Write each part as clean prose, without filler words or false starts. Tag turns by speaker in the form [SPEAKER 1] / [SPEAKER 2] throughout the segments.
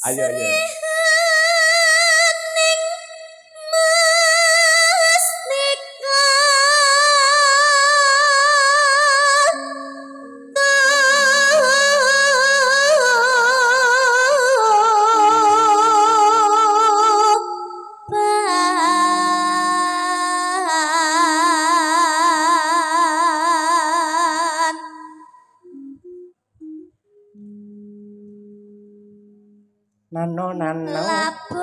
[SPEAKER 1] Ayo ayo. Nano
[SPEAKER 2] labuh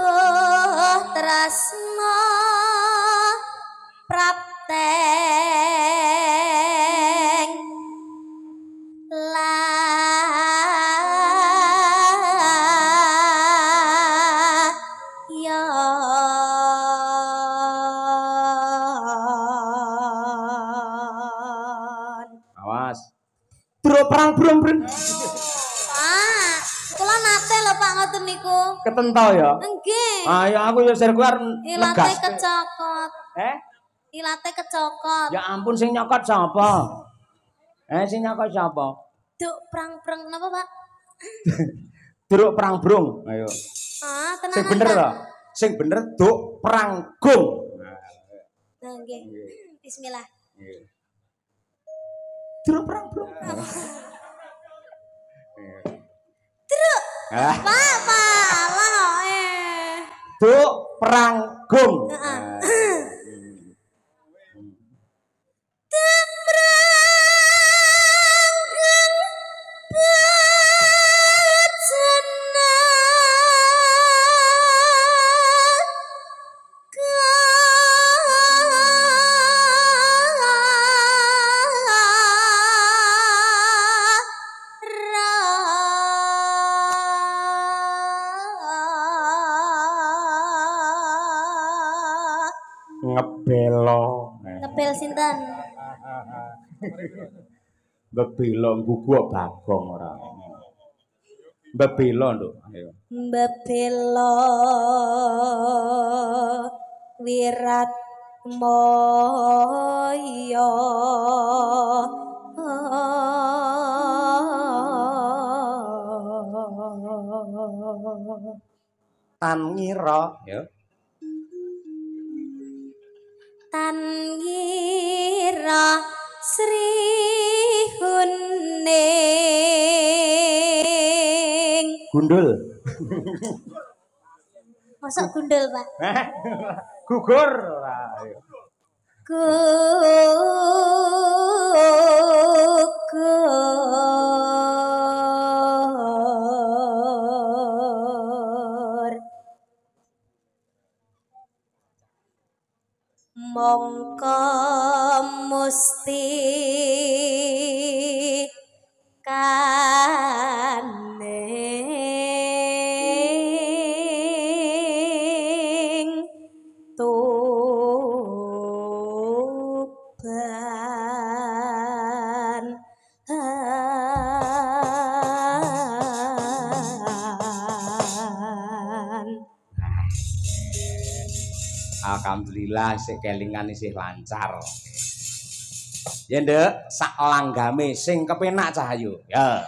[SPEAKER 2] tresna prapteng ya
[SPEAKER 1] awas bro perang bro
[SPEAKER 2] kula nate lho Pak ngoten niku.
[SPEAKER 1] Ketentau ya?
[SPEAKER 2] Nggih.
[SPEAKER 1] Ayo aku ya sir keluar
[SPEAKER 2] ilate kecokot. Ilate kecokot.
[SPEAKER 1] Ya ampun sing nyokot sapa? Sing nyokot sapa?
[SPEAKER 2] Duk prang-prang napa Pak?
[SPEAKER 1] Duruk perang brung. Ayo.
[SPEAKER 2] Tenan.
[SPEAKER 1] Sing bener lho. Sing bener duk perang gung.
[SPEAKER 2] Nah nggih. Bismillah.
[SPEAKER 1] Nggih. Duruk perang brung.
[SPEAKER 2] Truk. Pak, lah
[SPEAKER 1] Duk perang gung.
[SPEAKER 2] Ngebel sinten?
[SPEAKER 1] Bebelo guguk Bagong ora. Bebelo nduk, ayo.
[SPEAKER 2] Bebelo wirat moyo
[SPEAKER 1] tan ngira ya.
[SPEAKER 2] Tan ngira Sri Huning
[SPEAKER 1] Gundul.
[SPEAKER 2] Masuk gundul Pak.
[SPEAKER 1] Gugur.
[SPEAKER 2] Gugur mongko musti kaning tuban
[SPEAKER 1] Alhamdulillah sik kelingan isih lancar. Ya nduk, sak langgame sing kepenak Cahayu. Ya.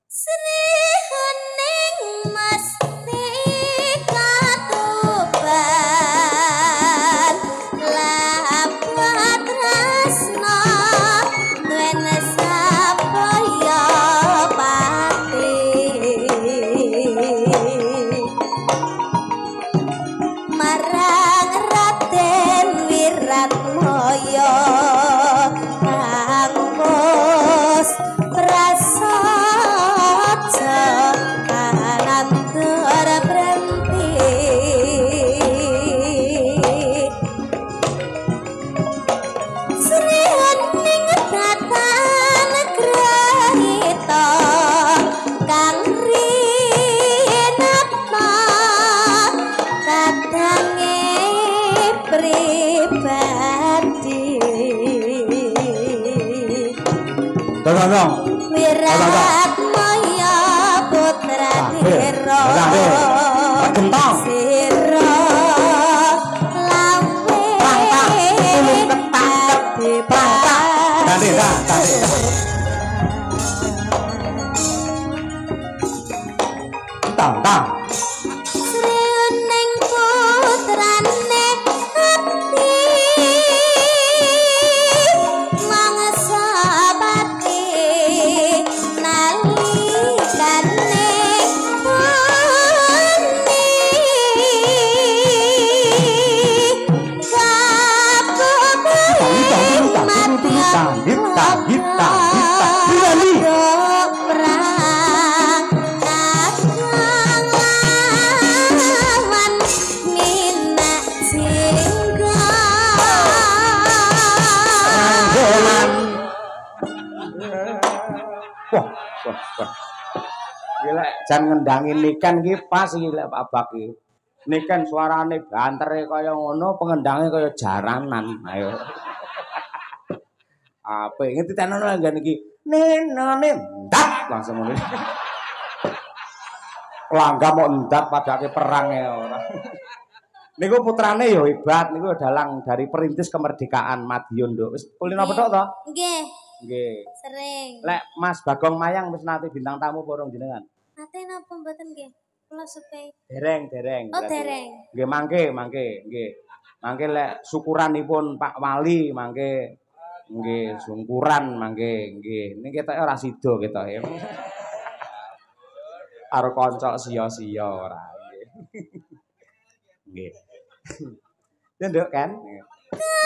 [SPEAKER 2] Sri Huning mesti katuban lapat tresna duwene sapaya pati marang Raden Wiratmaya kangkos prasaja anantur brenti Sri Huning tatan grahita kang rinapa kadange pribadi
[SPEAKER 1] Tolong.
[SPEAKER 2] Wiratmaya putra Dira
[SPEAKER 1] Gentong.
[SPEAKER 2] Sira lawe
[SPEAKER 1] Tadi. tang tang.
[SPEAKER 2] Srining putrane ati mangsa pati nalikane
[SPEAKER 1] Gila, jan ngendangin niken iki pas iki lek Pak Bak iki. Niken suarane bantere kaya ngono, pengendange kaya jaranan. Ayo. Apa ngerti tenono ngene iki. Nenone ndak langsung ngono. Langga mau ndak padake perang ya ora. Niku putrane ya hebat, niku dalang dari perintis kemerdekaan Madiun, Nduk. Wis kulino petok to?
[SPEAKER 2] Nggih.
[SPEAKER 1] Nggih.
[SPEAKER 2] Sering.
[SPEAKER 1] Lek Mas Bagong Mayang wis nate bintang tamu porong jenengan?
[SPEAKER 2] Nate napa mboten nggih? Kula supe.
[SPEAKER 1] Dereng.
[SPEAKER 2] Oh, dereng.
[SPEAKER 1] Nggih mangke, nggih. Mangke lek syukuranipun Pak Wali mangke nggih syukuran mangke nggih. Niki ketoke ora sida ketoke. Karo kanca sia-sia ora nggih. Nggih. Ya Nduk kan.
[SPEAKER 2] Tresnane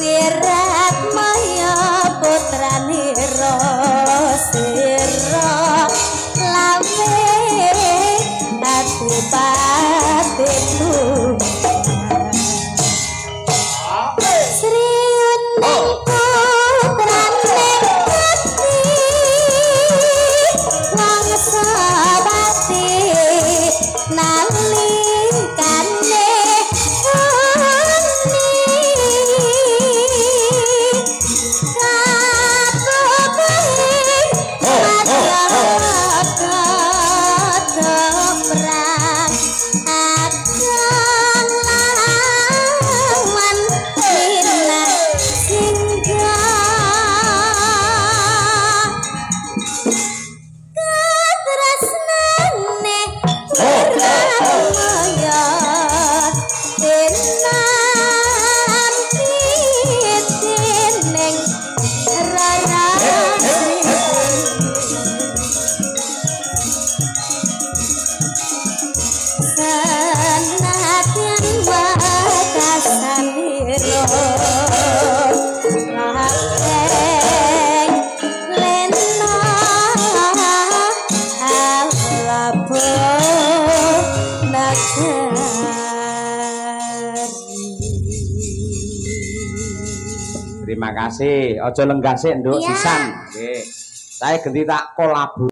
[SPEAKER 2] wirat maya putrane Rosira lawan
[SPEAKER 1] makasih. Aja lenggah sik, Nduk,
[SPEAKER 2] Iya.
[SPEAKER 1] sisan. Nggih. Saya ganti tak kolabor